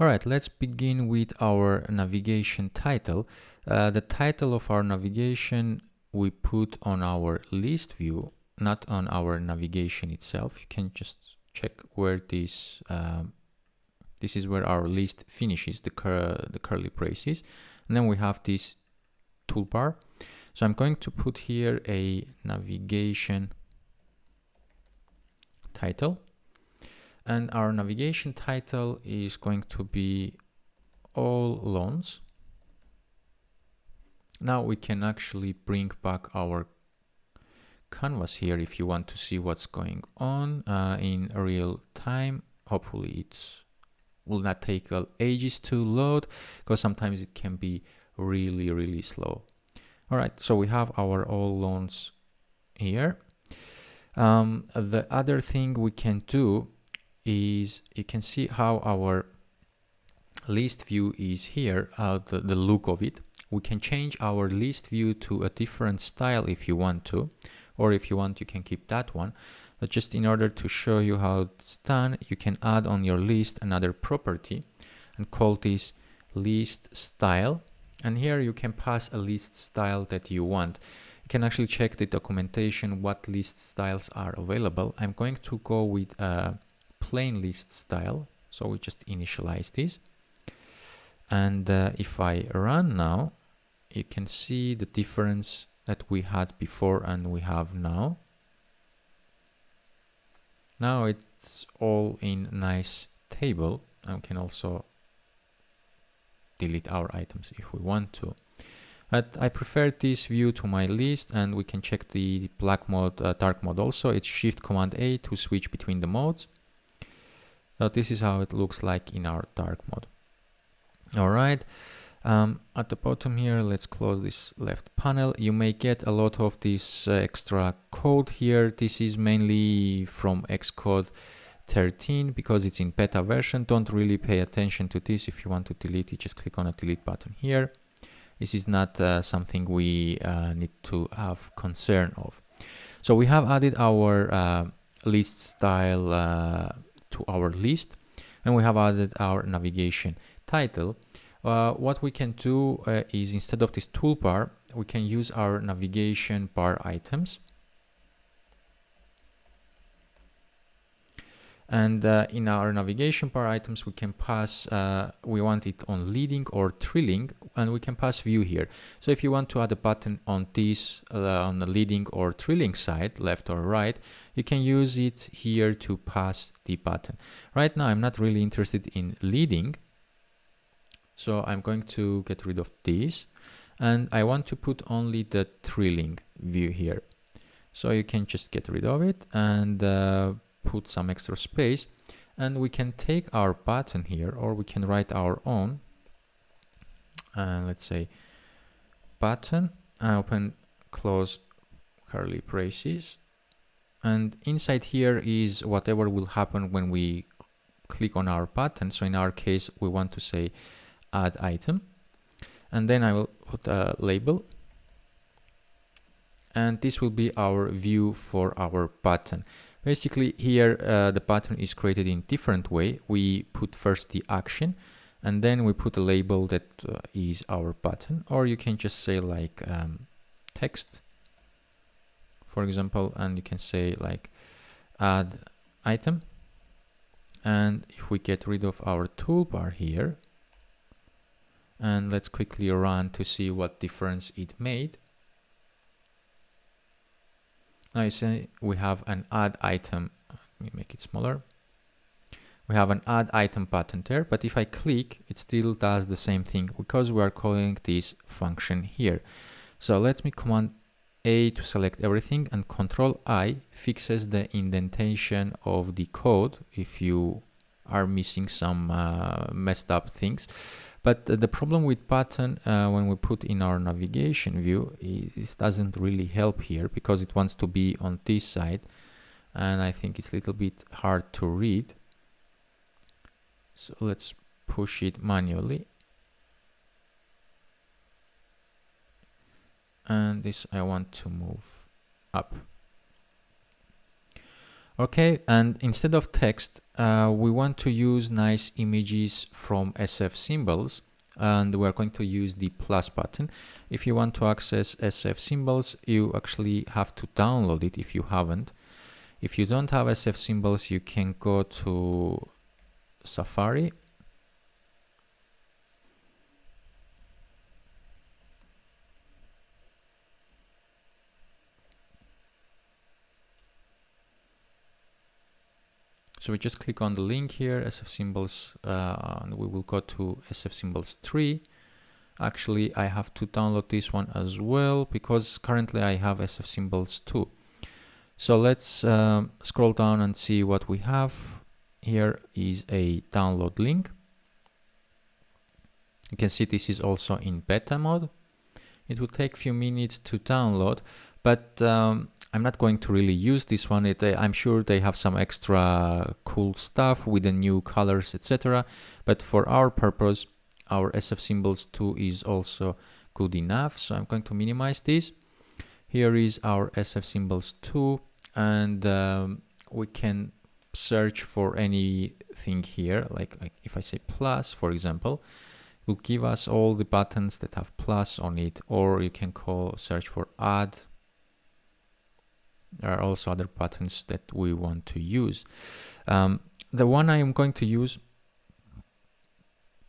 All right, let's begin with our navigation title. The title of our navigation we put on our list view, not on our navigation itself. You can just check where this is where our list finishes, the curly braces, and then we have this toolbar. So I'm going to put here a navigation title. And our navigation title is going to be all loans. Now we can actually bring back our canvas here if you want to see what's going on in real time. Hopefully it will not take ages to load, because sometimes it can be really slow. All right, so we have our all loans here. The other thing we can do is you can see how our list view is here, the look of it. We can change our list view to a different style if you want to, or if you want you can keep that one. But just in order to show you how it's done, you can add on your list another property and call this list style, and here you can pass a list style that you want. You can actually check the documentation what list styles are available. I'm going to go with a plain list style, so we just initialize this, and if I run now, you can see the difference that we had before and we have now. Now it's all in nice table, and we can also delete our items if we want to. But I prefer this view to my list, and we can check the black mode, dark mode also. It's Shift Command A to switch between the modes. So this is how it looks like in our dark mode. All right, at the bottom here, let's close this left panel. You may get a lot of this extra code here. This is mainly from Xcode 13 because it's in beta version. Don't really pay attention to this. If you want to delete it, just click on a delete button here. This is not something we need to have concern of. So we have added our list style to our list, and we have added our navigation title. What we can do is, instead of this toolbar, we can use our navigation bar items. And in our navigation bar items, we can pass, we want it on leading or trailing, and we can pass view here. So if you want to add a button on this, on the leading or trailing side, left or right, you can use it here to pass the button. Right now, I'm not really interested in leading, so I'm going to get rid of this, and I want to put only the trailing view here. So you can just get rid of it and put some extra space, and we can take our button here, or we can write our own. Let's say button, open, close curly braces, and inside here is whatever will happen when we click on our button. So in our case, we want to say add item, and then I will put a label, and this will be our view for our button. Basically here the button is created in different way. We put first the action, and then we put a label that is our button, or you can just say like text, for example, and you can say like add item. And if we get rid of our toolbar here, and let's quickly run to see what difference it made. Now you see we have an add item. Let me make it smaller. We have an add item button there, but if I click, it still does the same thing because we are calling this function here. So let me Command A to select everything, and Control I fixes the indentation of the code if you are missing some messed up things. But the problem with button when we put in our navigation view, it doesn't really help here because it wants to be on this side, and I think it's a little bit hard to read. So let's push it manually. And this I want to move up. Okay, and instead of text, we want to use nice images from SF symbols, and we're going to use the plus button. If you want to access SF symbols, you actually have to download it if you haven't. If you don't have SF symbols, you can go to Safari. So we just click on the link here, SF symbols, and we will go to SF symbols 3. Actually, I have to download this one as well because currently I have SF symbols 2. So let's scroll down and see what we have. Here is a download link. You can see this is also in beta mode. It will take a few minutes to download, but I'm not going to really use this one. I'm sure they have some extra cool stuff with the new colors, etc. But for our purpose, our SF symbols 2 is also good enough. So I'm going to minimize this. Here is our SF symbols 2, and we can search for anything here. Like if I say plus, for example, it will give us all the buttons that have plus on it, or you can search for add. There are also other buttons that we want to use. The one I am going to use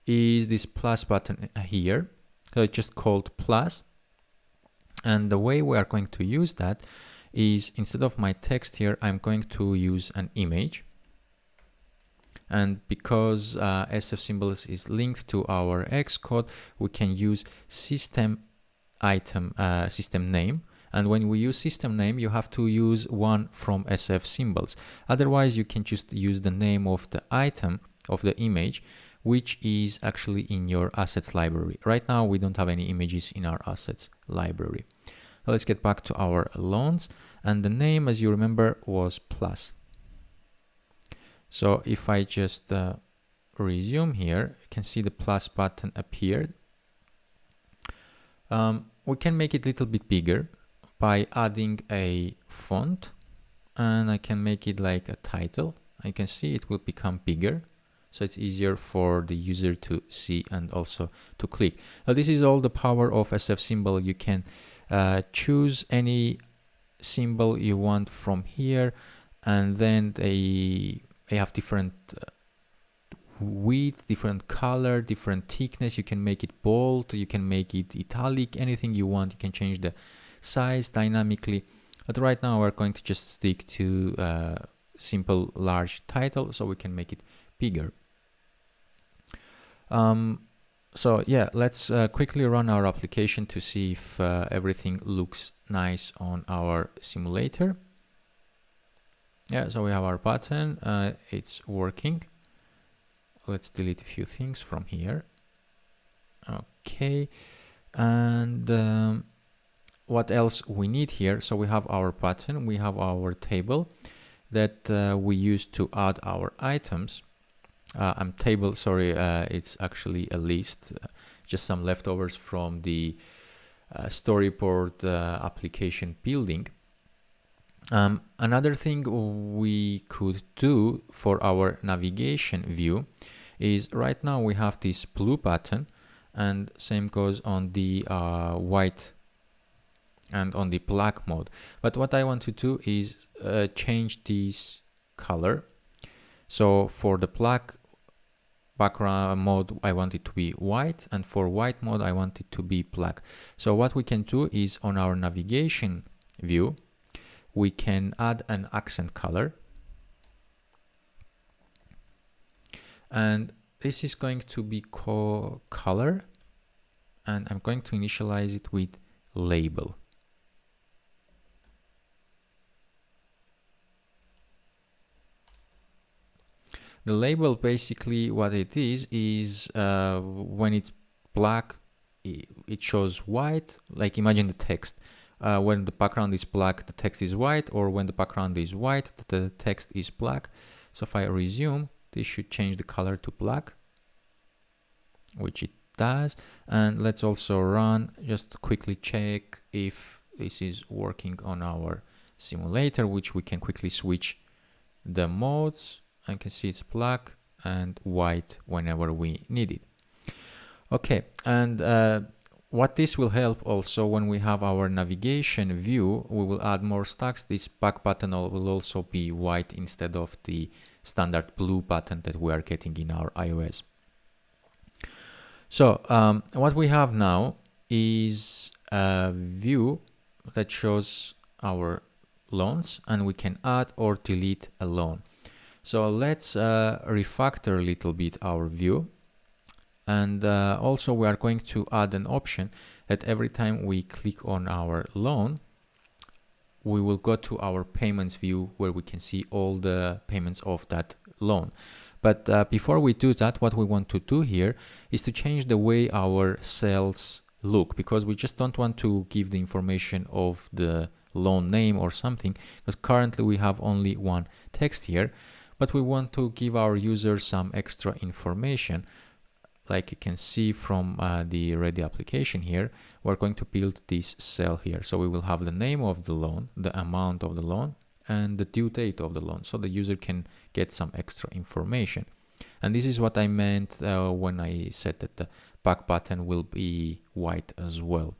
is this plus button here. So it's just called plus. And the way we are going to use that is, instead of my text here, I'm going to use an image. And because SF symbols is linked to our Xcode, we can use system name. And when we use system name, you have to use one from SF symbols. Otherwise, you can just use the name of the item of the image, which is actually in your assets library. Right now, we don't have any images in our assets library. Now let's get back to our loans. And the name, as you remember, was plus. So if I just resume here, you can see the plus button appeared. We can make it a little bit bigger by adding a font, and I can make it like a title. You can see it will become bigger, so it's easier for the user to see and also to click. Now this is all the power of SF symbol. You can choose any symbol you want from here, and then they have different width, different color, different thickness. You can make it bold, you can make it italic, anything you want. You can change the size dynamically, but right now we're going to just stick to simple large title, so we can make it bigger. So yeah, let's quickly run our application to see if everything looks nice on our simulator. Yeah, so we have our button, it's working. Let's delete a few things from here. Okay, and what else we need here? So we have our button, we have our table that we use to add our items. Table, sorry, it's actually a list, just some leftovers from the storyboard application building. Another thing we could do for our navigation view is, right now we have this blue button, and same goes on the white and on the black mode. But what I want to do is change this color. So for the black background mode, I want it to be white, and for white mode, I want it to be black. So what we can do is, on our navigation view, we can add an accent color. And this is going to be called color, and I'm going to initialize it with label. The label, basically what it is when it's black, it shows white. Like, imagine the text. When the background is black, the text is white, or when the background is white, the text is black. So if I resume, this should change the color to black, which it does. And let's also run, just to quickly check if this is working on our simulator, which we can quickly switch the modes. I can see it's black and white whenever we need it. Okay, and what this will help also when we have our navigation view, we will add more stacks. This back button will also be white instead of the standard blue button that we are getting in our iOS. So what we have now is a view that shows our loans, and we can add or delete a loan. So let's refactor a little bit our view. And also we are going to add an option that every time we click on our loan, we will go to our payments view where we can see all the payments of that loan. But before we do that, what we want to do here is to change the way our cells look, because we just don't want to give the information of the loan name or something, because currently we have only one text here, but we want to give our users some extra information. Like you can see from the ready application here, we're going to build this cell here. So we will have the name of the loan, the amount of the loan, and the due date of the loan, so the user can get some extra information. And this is what I meant when I said that the back button will be white as well.